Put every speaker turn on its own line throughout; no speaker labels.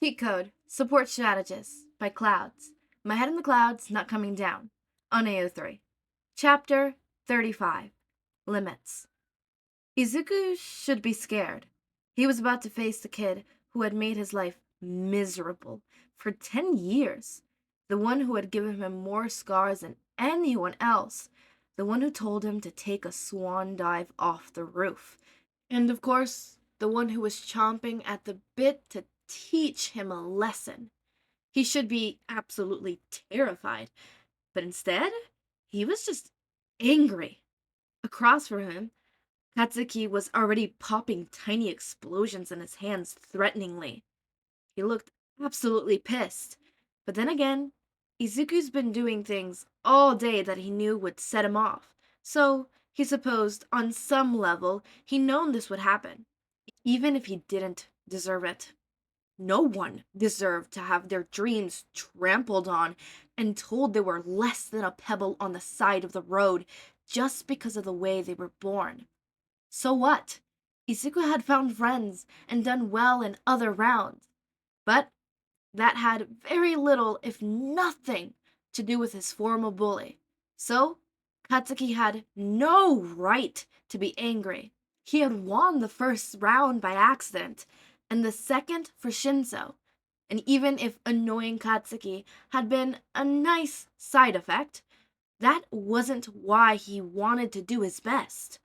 Cheat code, support strategist, by Clouds. My head in the clouds, not coming down. On AO3. Chapter 35. Limits. Izuku should be scared. He was about to face the kid who had made his life miserable for 10 years. The one who had given him more scars than anyone else. The one who told him to take a swan dive off the roof. And of course, the one who was chomping at the bit to teach him a lesson. He should be absolutely terrified, but instead, he was just angry. Across from him, Katsuki was already popping tiny explosions in his hands threateningly. He looked absolutely pissed, but then again, Izuku's been doing things all day that he knew would set him off, so he supposed on some level he known this would happen, even if he didn't deserve it. No one deserved to have their dreams trampled on and told they were less than a pebble on the side of the road just because of the way they were born. So what? Izuku had found friends and done well in other rounds, but that had very little, if nothing, to do with his former bully. So, Katsuki had no right to be angry. He had won the first round by accident, and the second for Shinso. And even if annoying Katsuki had been a nice side effect, that wasn't why he wanted to do his best.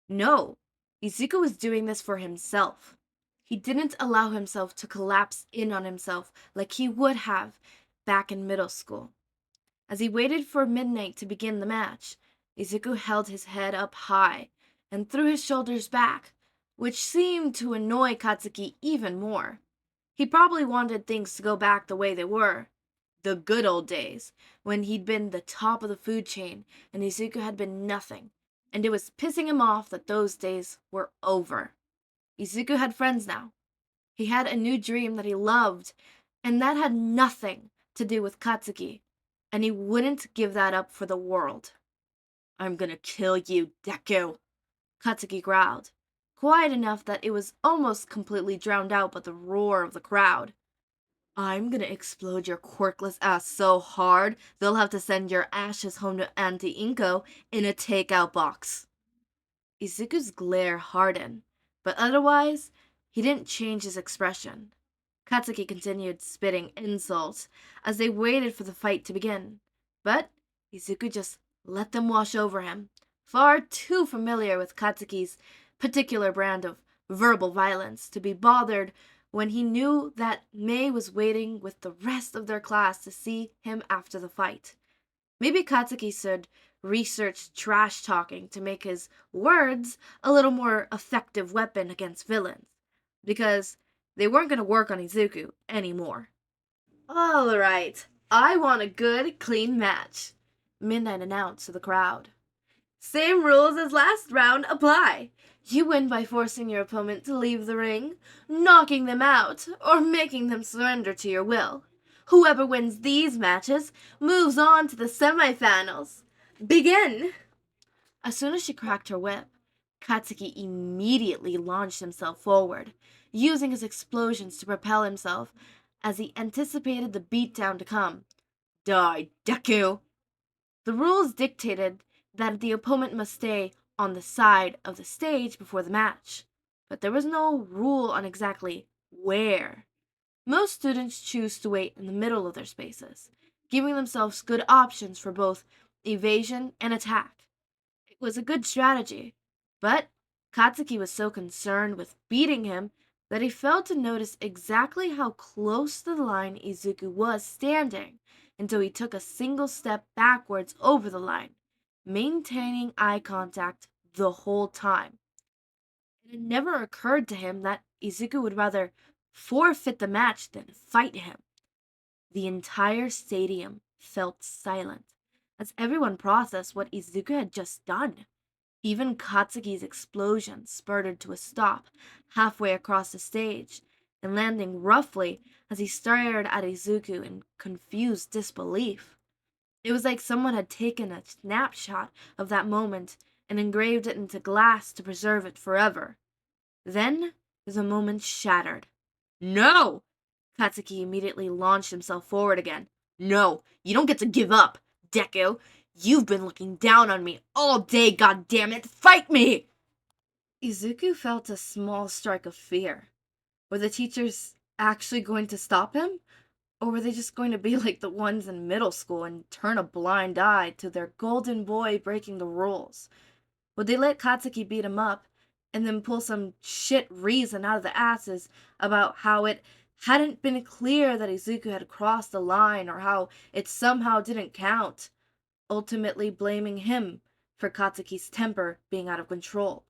No, Izuku was doing this for himself. He didn't allow himself to collapse in on himself like he would have back in middle school. As he waited for midnight to begin the match, Izuku held his head up high and threw his shoulders back, which seemed to annoy Katsuki even more. He probably wanted things to go back the way they were. The good old days, when he'd been the top of the food chain and Izuku had been nothing, and it was pissing him off that those days were over. Izuku had friends now. He had a new dream that he loved, and that had nothing to do with Katsuki, and he wouldn't give that up for the world. "I'm gonna kill you, Deku," Katsuki growled, quiet enough that it was almost completely drowned out by the roar of the crowd. "I'm gonna explode your quirkless ass so hard, they'll have to send your ashes home to Auntie Inko in a takeout box." Izuku's glare hardened, but otherwise, he didn't change his expression. Katsuki continued spitting insults as they waited for the fight to begin, but Izuku just let them wash over him, far too familiar with Katsuki's particular brand of verbal violence to be bothered when he knew that Mei was waiting with the rest of their class to see him after the fight. Maybe Katsuki should research trash talking to make his words a little more effective weapon against villains, because they weren't going to work on Izuku anymore. "All right, I want a good, clean match," Midnight announced to the crowd. "Same rules as last round apply. You win by forcing your opponent to leave the ring, knocking them out, or making them surrender to your will. Whoever wins these matches moves on to the semifinals. Begin!" As soon as she cracked her whip, Katsuki immediately launched himself forward, using his explosions to propel himself as he anticipated the beatdown to come. "Die, Deku!" The rules dictated that the opponent must stay on the side of the stage before the match, but there was no rule on exactly where. Most students choose to wait in the middle of their spaces, giving themselves good options for both evasion and attack. It was a good strategy, but Katsuki was so concerned with beating him that he failed to notice exactly how close to the line Izuku was standing until he took a single step backwards over the line, maintaining eye contact the whole time. It never occurred to him that Izuku would rather forfeit the match than fight him. The entire stadium felt silent as everyone processed what Izuku had just done. Even Katsuki's explosion spurted to a stop halfway across the stage and landing roughly as he stared at Izuku in confused disbelief. It was like someone had taken a snapshot of that moment and engraved it into glass to preserve it forever. Then the moment shattered. "No!" Katsuki immediately launched himself forward again. No, you don't get to give up, Deku. You've been looking down on me all day, goddammit. Fight me! Izuku felt a small strike of fear. Were the teachers actually going to stop him? Or were they just going to be like the ones in middle school and turn a blind eye to their golden boy breaking the rules? Would they let Katsuki beat him up and then pull some shit reason out of the asses about how it hadn't been clear that Izuku had crossed the line or how it somehow didn't count, ultimately blaming him for Katsuki's temper being out of control?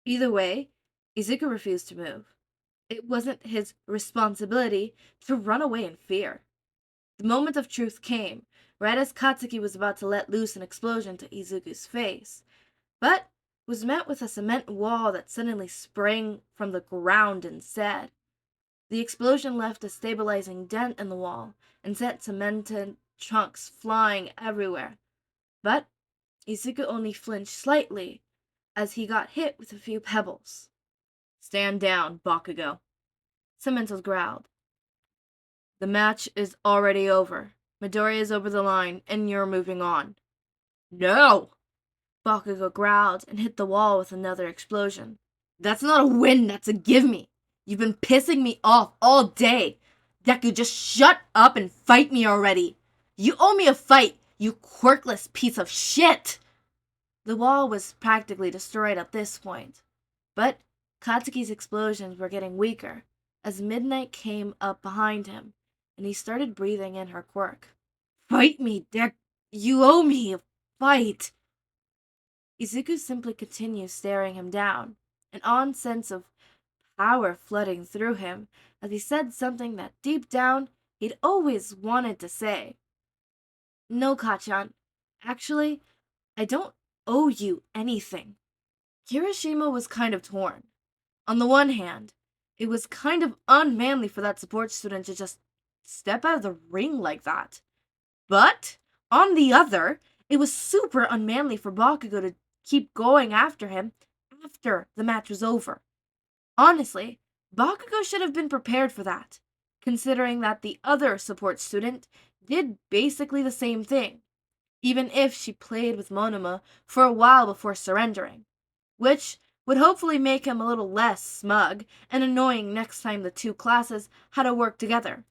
Either way, Izuku refused to move. It wasn't his responsibility to run away in fear. The moment of truth came, right as Katsuki was about to let loose an explosion to Izuku's face, but was met with a cement wall that suddenly sprang from the ground instead. The explosion left a stabilizing dent in the wall and sent cemented chunks flying everywhere. But Izuku only flinched slightly as he got hit with a few pebbles. Stand down, Bakugo, Cementos growled. The match is already over. Midoriya is over the line, and you're moving on. No! Bakugo growled and hit the wall with another explosion. That's not a win, that's a give me. You've been pissing me off all day. Deku, just shut up and fight me already. You owe me a fight, you quirkless piece of shit! The wall was practically destroyed at this point, but Katsuki's explosions were getting weaker as midnight came up behind him, and he started breathing in her quirk. Fight me, Deku! You owe me a fight! Izuku simply continued staring him down, an odd sense of power flooding through him as he said something that deep down he'd always wanted to say. No, Kachan. Actually, I don't owe you anything. Kirishima was kind of torn. On the one hand, it was kind of unmanly for that support student to just step out of the ring like that. But, on the other, it was super unmanly for Bakugo to keep going after him after the match was over. Honestly, Bakugo should have been prepared for that, considering that the other support student did basically the same thing, even if she played with Monoma for a while before surrendering, which would hopefully make him a little less smug and annoying next time the two classes had to work together.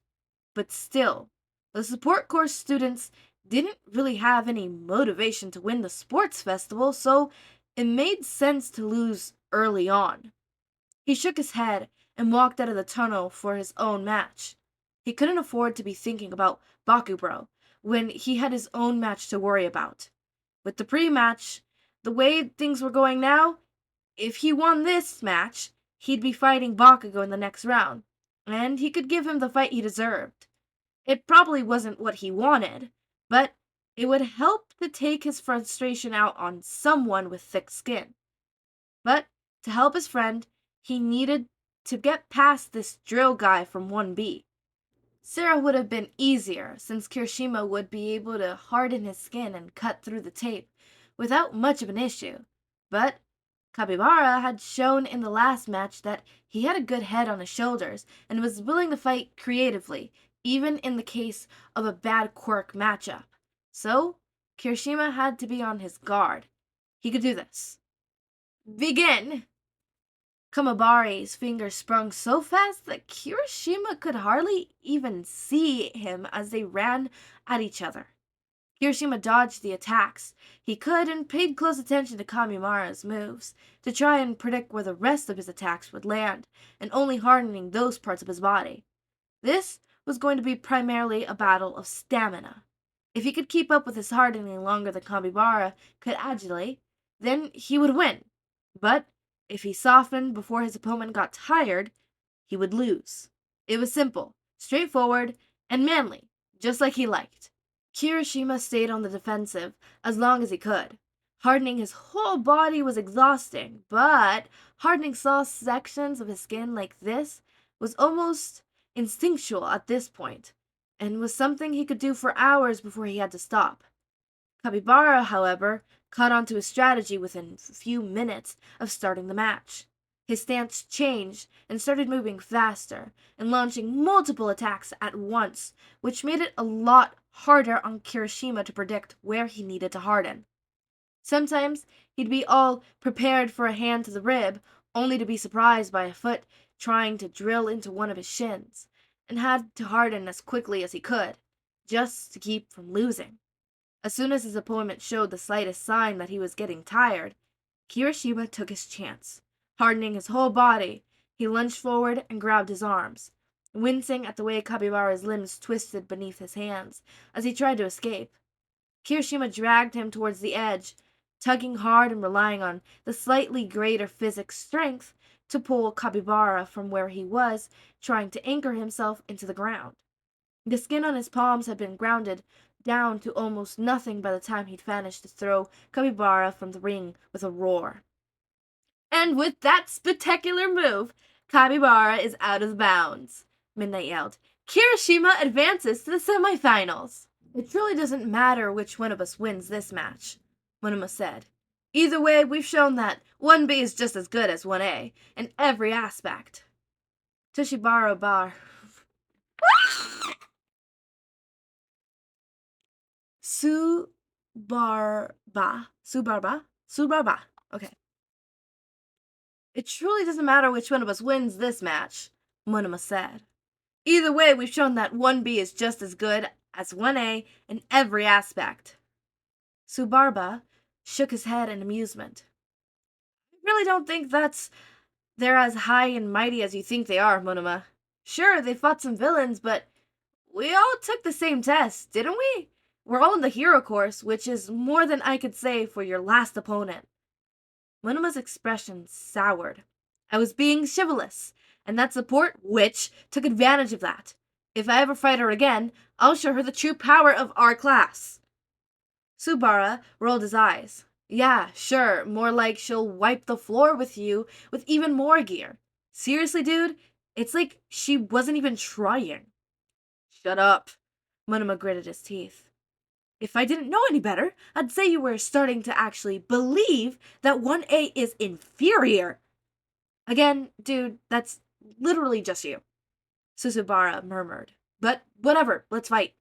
But still, the support course students didn't really have any motivation to win the sports festival, so it made sense to lose early on. He shook his head and walked out of the tunnel for his own match. He couldn't afford to be thinking about Bakubro when he had his own match to worry about. With the pre-match, the way things were going now, if he won this match, he'd be fighting Bakugo in the next round, and he could give him the fight he deserved. It probably wasn't what he wanted, but it would help to take his frustration out on someone with thick skin. But to help his friend, he needed to get past this drill guy from 1B. Sarah would have been easier, since Kirishima would be able to harden his skin and cut through the tape without much of an issue. But Capybara had shown in the last match that he had a good head on his shoulders and was willing to fight creatively, even in the case of a bad quirk matchup. So, Kirishima had to be on his guard. He could do this. Begin! Kamabari's fingers sprung so fast that Kirishima could hardly even see him as they ran at each other. Kirishima dodged the attacks he could and paid close attention to Kamimara's moves to try and predict where the rest of his attacks would land, and only hardening those parts of his body. This was going to be primarily a battle of stamina. If he could keep up with his hardening longer than Kamibara could adulate, then he would win. But if he softened before his opponent got tired, he would lose. It was simple, straightforward, and manly, just like he liked. Kirishima stayed on the defensive as long as he could. Hardening his whole body was exhausting, but hardening soft sections of his skin like this was almost instinctual at this point, and was something he could do for hours before he had to stop. Capybara, however, caught on to his strategy within a few minutes of starting the match. His stance changed and started moving faster and launching multiple attacks at once, which made it a lot harder on Kirishima to predict where he needed to harden. Sometimes he'd be all prepared for a hand to the rib, only to be surprised by a foot trying to drill into one of his shins, and had to harden as quickly as he could, just to keep from losing. As soon as his opponent showed the slightest sign that he was getting tired, Kirishima took his chance. Hardening his whole body, he lunged forward and grabbed his arms, wincing at the way Kabibara's limbs twisted beneath his hands as he tried to escape. Kirishima dragged him towards the edge, tugging hard and relying on the slightly greater physical strength to pull Kabibara from where he was, trying to anchor himself into the ground. The skin on his palms had been grounded down to almost nothing by the time he'd managed to throw Kabibara from the ring with a roar. And with that spectacular move, Kabibara is out of bounds, Midnight yelled. Kirishima advances to the semifinals. It truly doesn't matter which one of us wins this match, Monoma said. Either way, we've shown that 1B is just as good as 1A in every aspect. Toshibaro Bar. Subarba. Okay. It truly doesn't matter which one of us wins this match, Monoma said. Either way, we've shown that 1B is just as good as 1A in every aspect. Subarba shook his head in amusement. I really don't think they're as high and mighty as you think they are, Monoma. Sure, they fought some villains, but we all took the same test, didn't we? We're all in the hero course, which is more than I could say for your last opponent. Monoma's expression soured. I was being chivalrous, and that support witch took advantage of that. If I ever fight her again, I'll show her the true power of our class. Subara rolled his eyes. Yeah, sure, more like she'll wipe the floor with you with even more gear. Seriously, dude? It's like she wasn't even trying. Shut up, Monoma gritted his teeth. If I didn't know any better, I'd say you were starting to actually believe that 1A is inferior. Again, dude, that's literally just you, Susubara murmured. But whatever, let's fight.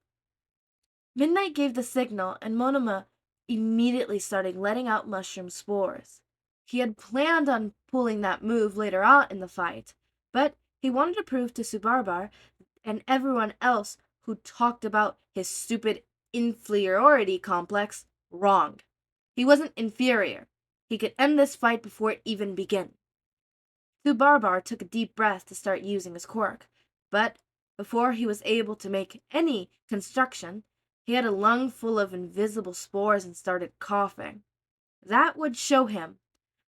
Midnight gave the signal, and Monoma immediately started letting out mushroom spores. He had planned on pulling that move later on in the fight, but he wanted to prove to Subarbar and everyone else who talked about his stupid inferiority complex wrong. He wasn't inferior. He could end this fight before it even began. Subarbar took a deep breath to start using his quirk, but before he was able to make any construction, he had a lung full of invisible spores and started coughing. That would show him.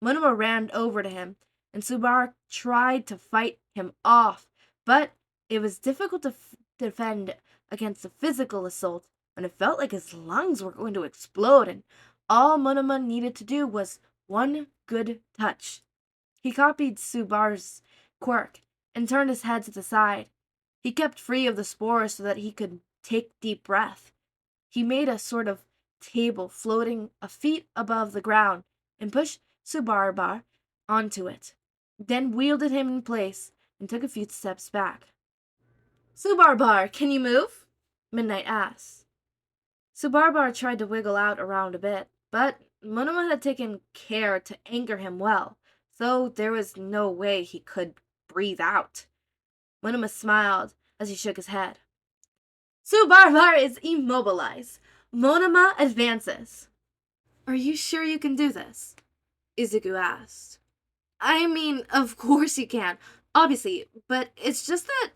Monoma ran over to him, and Subar tried to fight him off, but it was difficult to defend against a physical assault when it felt like his lungs were going to explode, and all Monoma needed to do was one good touch. He copied Subar's quirk and turned his head to the side. He kept free of the spores so that he could take deep breath. He made a sort of table floating a feet above the ground and pushed Subarbar onto it, then wielded him in place and took a few steps back. Subarbar, can you move? Midnight asked. Subarbar tried to wiggle out around a bit, but Monoma had taken care to anchor him well, so there was no way he could breathe out. Monoma smiled as he shook his head. Subarbar is immobilized. Monoma advances. Are you sure you can do this? Izuku asked. I mean, of course you can, obviously, but it's just that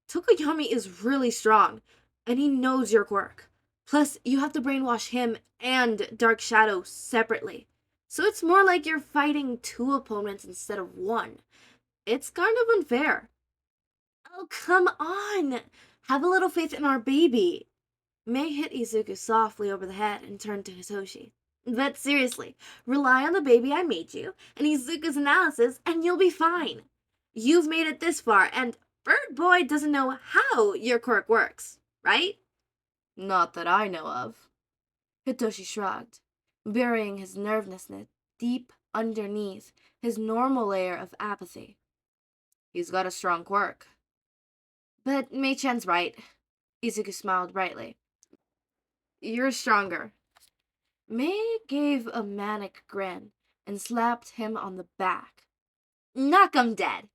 Tokoyami is really strong, and he knows your quirk. Plus, you have to brainwash him and Dark Shadow separately. So it's more like you're fighting two opponents instead of one. It's kind of unfair. Oh, come on! Have a little faith in our baby. Mei hit Izuku softly over the head and turned to Hitoshi. But seriously, rely on the baby I made you and Izuku's analysis and you'll be fine. You've made it this far, and Bird Boy doesn't know how your quirk works, right? Not that I know of. Hitoshi shrugged, burying his nervousness deep underneath his normal layer of apathy. He's got a strong quirk. But Mei-chan's right. Izuku smiled brightly. You're stronger. Mei gave a manic grin and slapped him on the back. Knock him dead!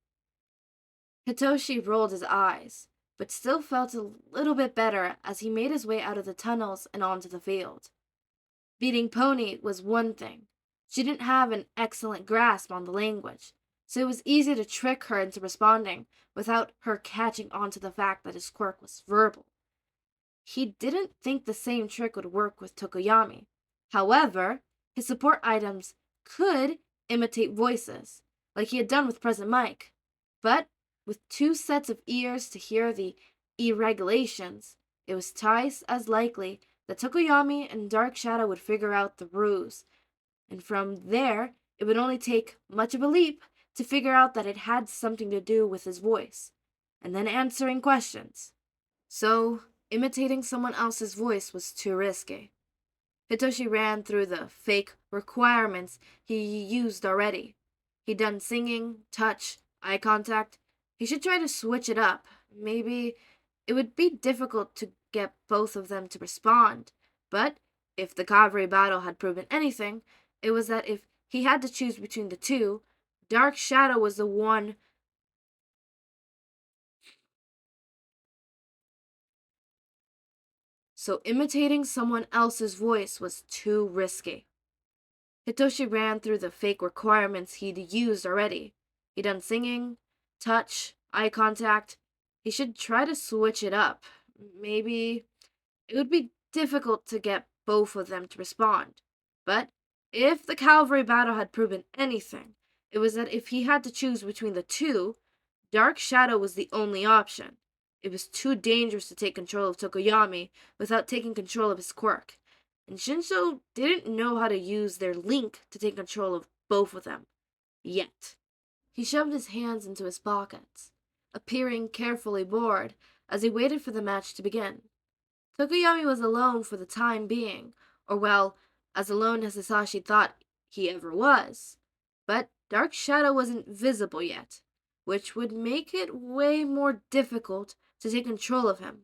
Hitoshi rolled his eyes, but still felt a little bit better as he made his way out of the tunnels and onto the field. Beating Pony was one thing. She didn't have an excellent grasp on the language, so it was easy to trick her into responding without her catching on to the fact that his quirk was verbal. He didn't think the same trick would work with Tokoyami. However, his support items could imitate voices, like he had done with Present Mike. But with 2 sets of ears to hear the irregulations, it was twice as likely that Tokoyami and Dark Shadow would figure out the ruse, and from there it would only take much of a leap to figure out that it had something to do with his voice, and then answering questions. So, imitating someone else's voice was too risky. Hitoshi ran through the fake requirements he used already. He'd done singing, touch, eye contact. He should try to switch it up. Maybe it would be difficult to get both of them to respond, but if the cavalry battle had proven anything, it was that if he had to choose between the two, Dark Shadow was the one. So imitating someone else's voice was too risky. Hitoshi ran through the fake requirements he'd used already. He'd done singing, touch, eye contact. He should try to switch it up. Maybe it would be difficult to get both of them to respond. But if the cavalry battle had proven anything, it was that if he had to choose between the two, Dark Shadow was the only option. It was too dangerous to take control of Tokoyami without taking control of his quirk, and Shinso didn't know how to use their link to take control of both of them. Yet. He shoved his hands into his pockets, appearing carefully bored as he waited for the match to begin. Tokoyami was alone for the time being, or well, as alone as Hitoshi thought he ever was. But Dark Shadow wasn't visible yet, which would make it way more difficult to take control of him.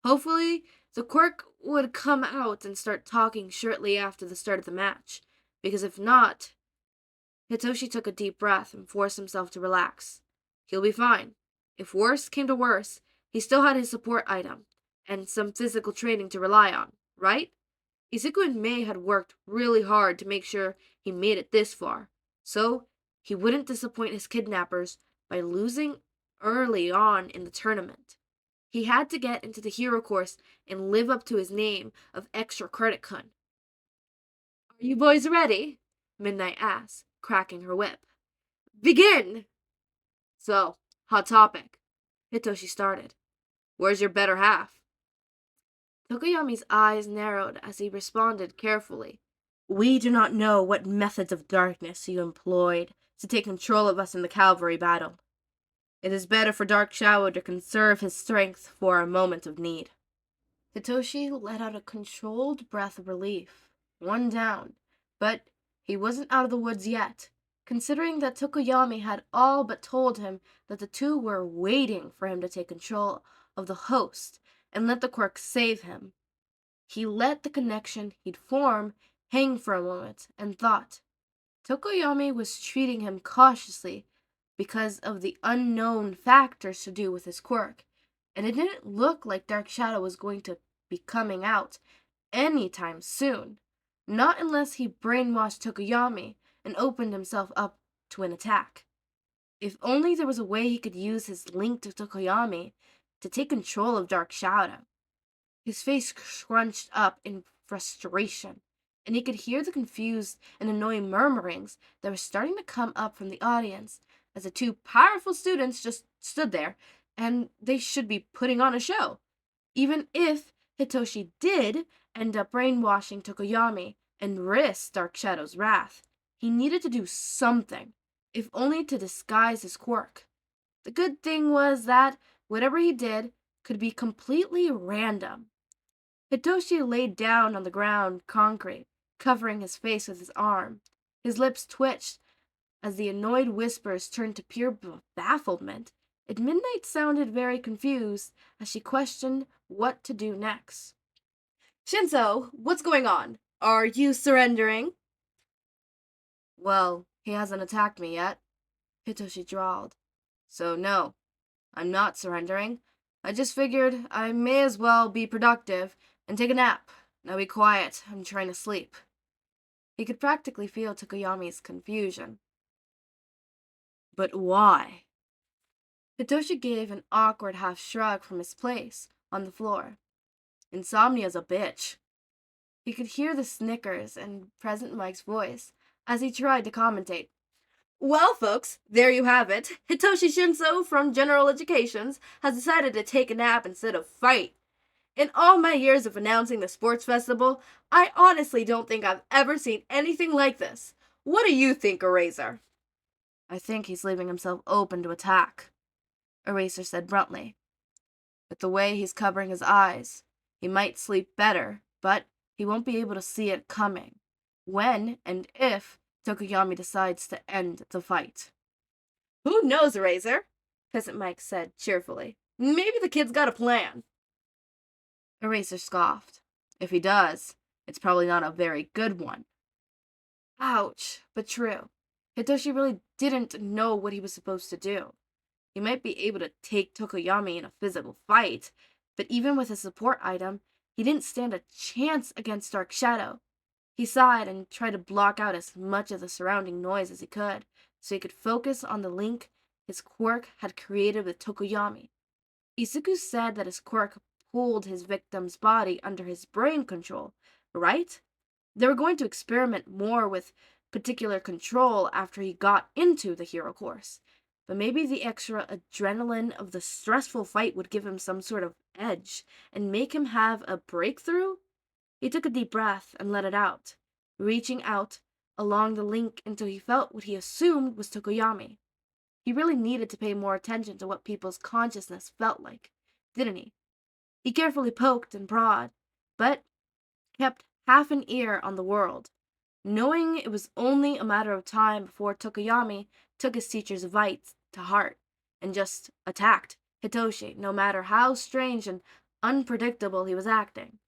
Hopefully, the quirk would come out and start talking shortly after the start of the match, because if not... Hitoshi took a deep breath and forced himself to relax. He'll be fine. If worse came to worse, he still had his support item, and some physical training to rely on, right? Izuku and Mei had worked really hard to make sure he made it this far, so he wouldn't disappoint his kidnappers by losing early on in the tournament. He had to get into the hero course and live up to his name of Extra Credit Kun. Are you boys ready? Midnight asked, cracking her whip. Begin! So, hot topic. Hitoshi started. Where's your better half? Tokoyami's eyes narrowed as he responded carefully. We do not know what methods of darkness you employed to take control of us in the cavalry battle. It is better for Dark Shadow to conserve his strength for a moment of need. Hitoshi let out a controlled breath of relief. One down, but he wasn't out of the woods yet, considering that Tokoyami had all but told him that the two were waiting for him to take control of the host and let the quirk save him. He let the connection he'd formed hang for a moment and thought. Tokoyami was treating him cautiously because of the unknown factors to do with his quirk, and it didn't look like Dark Shadow was going to be coming out anytime soon, not unless he brainwashed Tokoyami and opened himself up to an attack. If only there was a way he could use his link to Tokoyami to take control of Dark Shadow. His face scrunched up in frustration, and he could hear the confused and annoying murmurings that were starting to come up from the audience as the two powerful students just stood there, and they should be putting on a show. Even if Hitoshi did end up brainwashing Tokoyami and risk Dark Shadow's wrath, he needed to do something, if only to disguise his quirk. The good thing was that whatever he did could be completely random. Hitoshi laid down on the ground concrete, covering his face with his arm. His lips twitched as the annoyed whispers turned to pure bafflement. At midnight sounded very confused as she questioned what to do next. Shinso, what's going on? Are you surrendering? Well, he hasn't attacked me yet, Hitoshi drawled. So no, I'm not surrendering. I just figured I may as well be productive and take a nap. Now be quiet, I'm trying to sleep. He could practically feel Tokoyami's confusion. But why? Hitoshi gave an awkward half shrug from his place on the floor. Insomnia's a bitch. He could hear the snickers in present Mike's voice as he tried to commentate. Well, folks, there you have it. Hitoshi Shinso from General Educations has decided to take a nap instead of fight. In all my years of announcing the sports festival, I honestly don't think I've ever seen anything like this. What do you think, Eraser? I think he's leaving himself open to attack, Eraser said bluntly. With the way he's covering his eyes, he might sleep better, but he won't be able to see it coming. When and if Tokoyami decides to end the fight. Who knows, Eraser? Peasant Mike said cheerfully. Maybe the kid's got a plan. Eraser scoffed. If he does, it's probably not a very good one. Ouch, but true. Hitoshi really didn't know what he was supposed to do. He might be able to take Tokoyami in a physical fight, but even with a support item, he didn't stand a chance against Dark Shadow. He sighed and tried to block out as much of the surrounding noise as he could, so he could focus on the link his quirk had created with Tokoyami. Izuku said that his quirk pulled his victim's body under his brain control, right? They were going to experiment more with particular control after he got into the hero course, but maybe the extra adrenaline of the stressful fight would give him some sort of edge and make him have a breakthrough? He took a deep breath and let it out, reaching out along the link until he felt what he assumed was Tokoyami. He really needed to pay more attention to what people's consciousness felt like, didn't he? He carefully poked and prod, but kept half an ear on the world, knowing it was only a matter of time before Tokoyami took his teacher's advice to heart and just attacked Hitoshi, no matter how strange and unpredictable he was acting.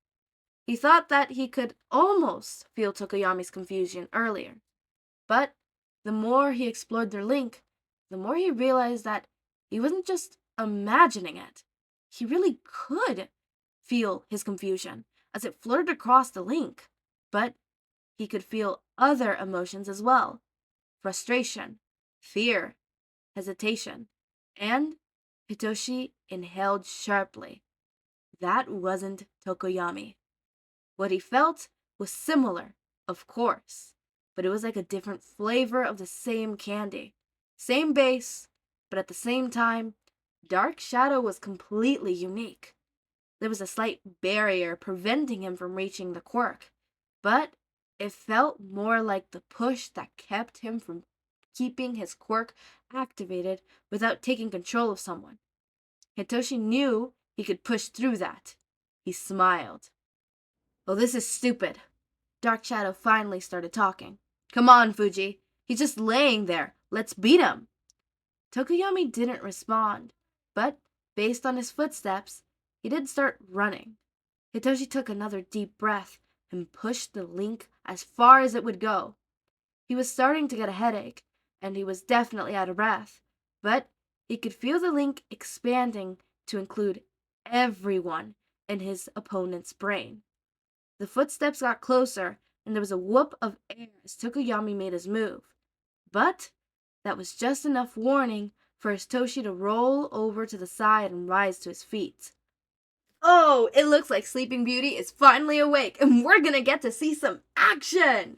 He thought that he could almost feel Tokoyami's confusion earlier, but the more he explored their link, the more he realized that he wasn't just imagining it. He really could feel his confusion as it flirted across the link, but he could feel other emotions as well. Frustration, fear, hesitation, and Hitoshi inhaled sharply. That wasn't Tokoyami. What he felt was similar, of course, but it was like a different flavor of the same candy. Same base, but at the same time, Dark Shadow was completely unique. There was a slight barrier preventing him from reaching the quirk, but it felt more like the push that kept him from keeping his quirk activated without taking control of someone. Hitoshi knew he could push through that. He smiled. Oh, this is stupid. Dark Shadow finally started talking. Come on, Fuji. He's just laying there. Let's beat him. Tokoyami didn't respond, but based on his footsteps, he did start running. Hitoshi took another deep breath and pushed the link as far as it would go. He was starting to get a headache, and he was definitely out of breath, but he could feel the link expanding to include everyone in his opponent's brain. The footsteps got closer, and there was a whoop of air as Tokoyami made his move. But that was just enough warning for Hitoshi to roll over to the side and rise to his feet. Oh, it looks like Sleeping Beauty is finally awake, and we're gonna get to see some action!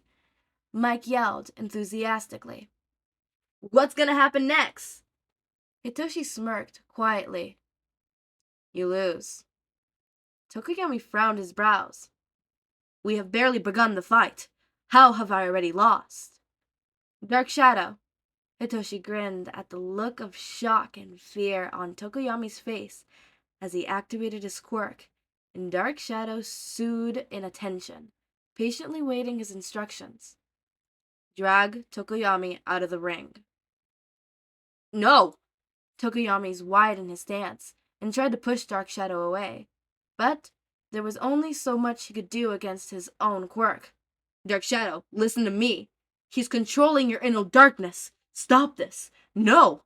Mike yelled enthusiastically. What's gonna happen next? Hitoshi smirked quietly. You lose. Tokoyami frowned his brows. We have barely begun the fight. How have I already lost? Dark Shadow. Hitoshi grinned at the look of shock and fear on Tokoyami's face as he activated his quirk, and Dark Shadow sued in attention, patiently waiting his instructions. drag Tokoyami out of the ring. No! Tokoyami's wide in his stance and tried to push Dark Shadow away. But there was only so much he could do against his own quirk. Dark Shadow, listen to me. He's controlling your inner darkness. Stop this. No!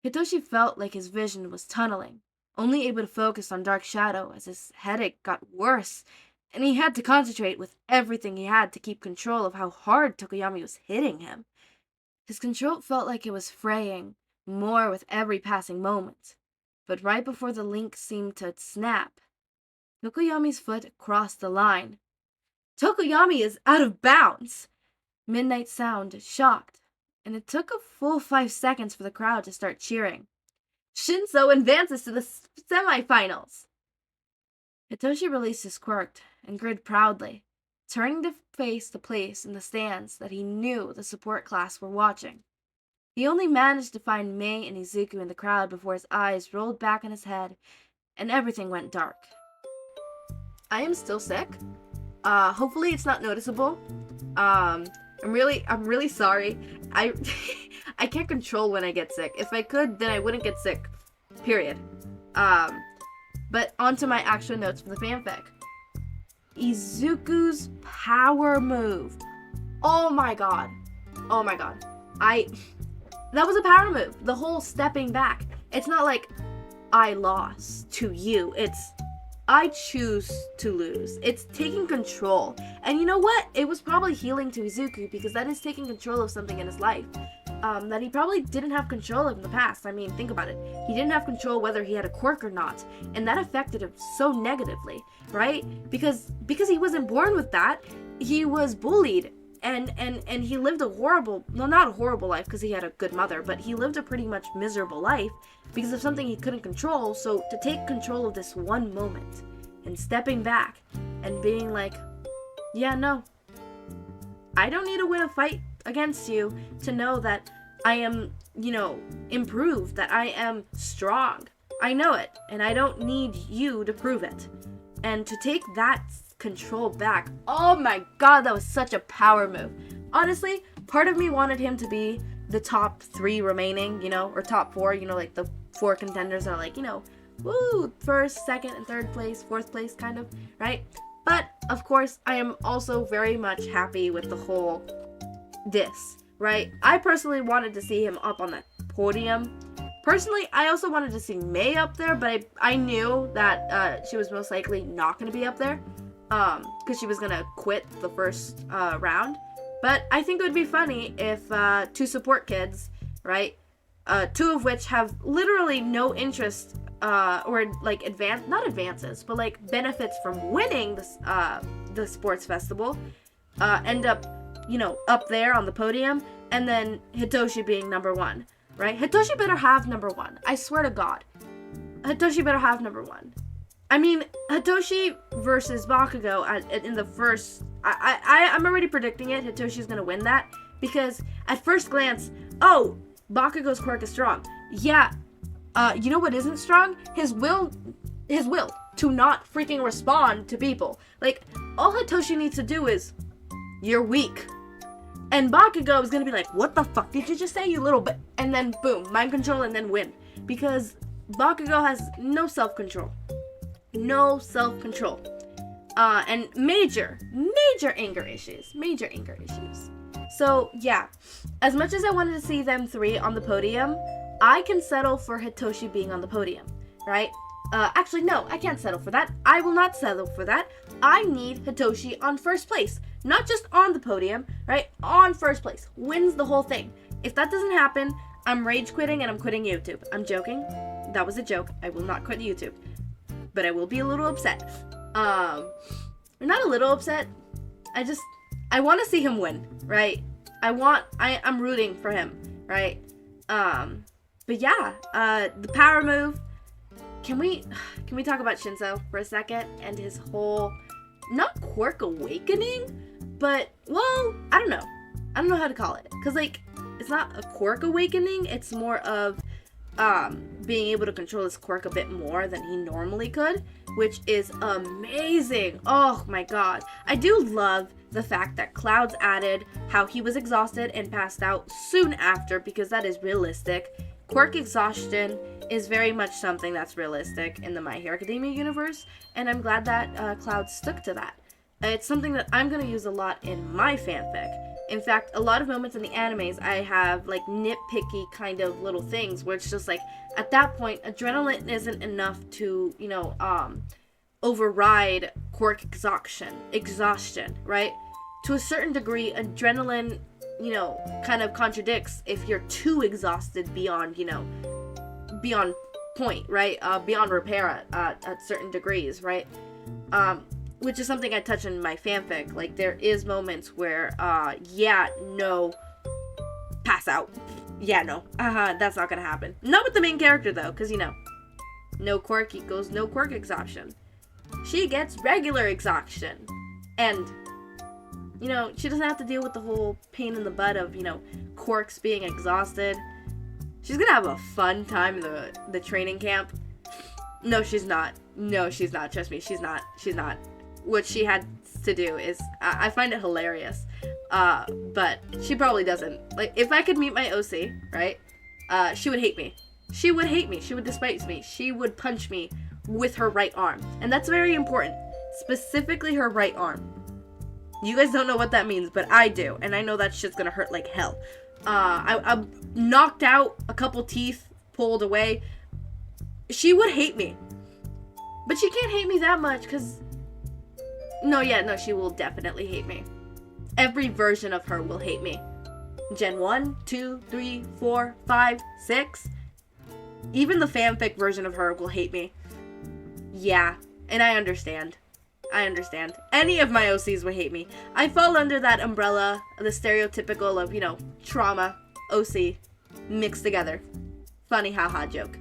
Hitoshi felt like his vision was tunneling, only able to focus on Dark Shadow as his headache got worse, and he had to concentrate with everything he had to keep control of how hard Tokoyami was hitting him. His control felt like it was fraying more with every passing moment, but right before the link seemed to snap, Tokoyami's foot crossed the line. Tokoyami is out of bounds! Midnight sounded shocked, and it took a full 5 seconds for the crowd to start cheering. Shinso advances to the semifinals! Hitoshi released his quirk and grinned proudly, turning to face the place in the stands that he knew the support class were watching. He only managed to find Mei and Izuku in the crowd before his eyes rolled back in his head and everything went dark. I am still sick. Hopefully it's not noticeable. I'm really sorry. I can't control when I get sick. If I could, then I wouldn't get sick. Period. But onto my actual notes from the fanfic. Izuku's power move. Oh my god. Oh my god. That was a power move. The whole stepping back. It's not like I lost to you. It's I choose to lose. It's taking control. And you know what? It was probably healing to Izuku because that is taking control of something in his life that he probably didn't have control of in the past. I mean, think about it. He didn't have control whether he had a quirk or not. And that affected him so negatively, right? Because he wasn't born with that, he was bullied. And he lived a horrible, well, not a horrible life because he had a good mother, but he lived a pretty much miserable life because of something he couldn't control. So to take control of this one moment and stepping back and being like, yeah, no, I don't need to win a fight against you to know that I am, improved, that I am strong. I know it, and I don't need you to prove it. And to take that control back, oh my god, that was such a power move. Honestly, part of me wanted him to be the top 3 remaining, or top 4, like the 4 contenders are like, woo, 1st, 2nd, and 3rd place, 4th place, kind of, right? But, of course, I am also very much happy with the whole this, right? I personally wanted to see him up on that podium. Personally, I also wanted to see Mei up there, but I knew that she was most likely not going to be up there because she was going to quit the first round. But I think it would be funny if 2 support kids, right, 2 of which have literally no interest or like not advances, but like benefits from winning the sports festival, end up, up there on the podium, and then Hitoshi being number 1, right? Hitoshi better have number 1. I swear to God. Hitoshi better have number 1. I mean, Hitoshi versus Bakugo in the first... I'm already predicting it. Hitoshi's gonna win that. Because at first glance, oh, Bakugo's quirk is strong. Yeah, you know what isn't strong? His will to not freaking respond to people. Like, all Hitoshi needs to do is, you're weak. And Bakugo is gonna be like, what the fuck did you just say, you little bit? And then, boom, mind control and then win. Because Bakugo has no self-control. No self-control. And major anger issues. So, yeah. As much as I wanted to see them 3 on the podium, I can settle for Hitoshi being on the podium, right? Actually, no, I can't settle for that. I will not settle for that. I need Hitoshi on 1st place. Not just on the podium, right? On 1st place. Wins the whole thing. If that doesn't happen, I'm rage quitting and I'm quitting YouTube. I'm joking. That was a joke. I will not quit YouTube. But I will be a little upset. Not a little upset. I want to see him win, right? I'm rooting for him, right? But yeah, the power move. Can we talk about Shinso for a second and his whole, not quirk awakening, but, well, I don't know how to call it. Cause like, it's not a quirk awakening. It's more of, being able to control his quirk a bit more than he normally could, which is amazing. Oh my god. I do love the fact that Clouds added how he was exhausted and passed out soon after, because that is realistic. Quirk exhaustion is very much something that's realistic in the My Hero Academia universe, and I'm glad that Clouds stuck to that. It's something that I'm going to use a lot in my fanfic. In fact, a lot of moments in the animes, I have like nitpicky kind of little things where it's just like, at that point, adrenaline isn't enough to, override Quirk exhaustion, right? To a certain degree, adrenaline, kind of contradicts if you're too exhausted beyond point, right? Beyond repair at certain degrees, right? Which is something I touch in my fanfic. Like, there is moments where, pass out. Yeah, no. That's not gonna happen. Not with the main character, though, because, no Quirk equals no Quirk exhaustion. She gets regular exhaustion. And, she doesn't have to deal with the whole pain in the butt of, Quirks being exhausted. She's gonna have a fun time in the training camp. No, she's not. No, she's not. Trust me, she's not. She's not. What she had to do is, I find it hilarious, but she probably doesn't. Like, if I could meet my OC, right, she would hate me. She would hate me. She would despise me. She would punch me with her right arm. And that's very important. Specifically her right arm. You guys don't know what that means, but I do. And I know that shit's gonna hurt like hell. I'm knocked out, a couple teeth pulled away. She would hate me. But she can't hate me that much, because... No, she will definitely hate me. Every version of her will hate me. Gen 1, 2, 3, 4, 5, 6. Even the fanfic version of her will hate me. Yeah, and I understand. Any of my OCs would hate me. I fall under that umbrella, the stereotypical of, trauma, OC, mixed together. Funny haha joke.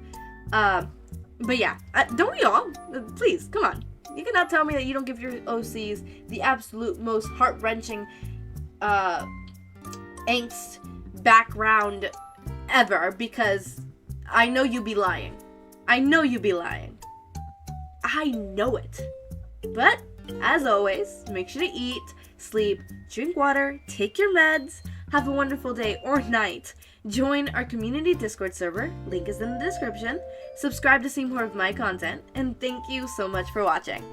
But yeah, don't we all? Please, come on. You cannot tell me that you don't give your OCs the absolute most heart-wrenching, angst background ever, because I know you be lying. I know it. But, as always, make sure to eat, sleep, drink water, take your meds, have a wonderful day or night. Join our community Discord server, link is in the description. Subscribe to see more of my content, and thank you so much for watching.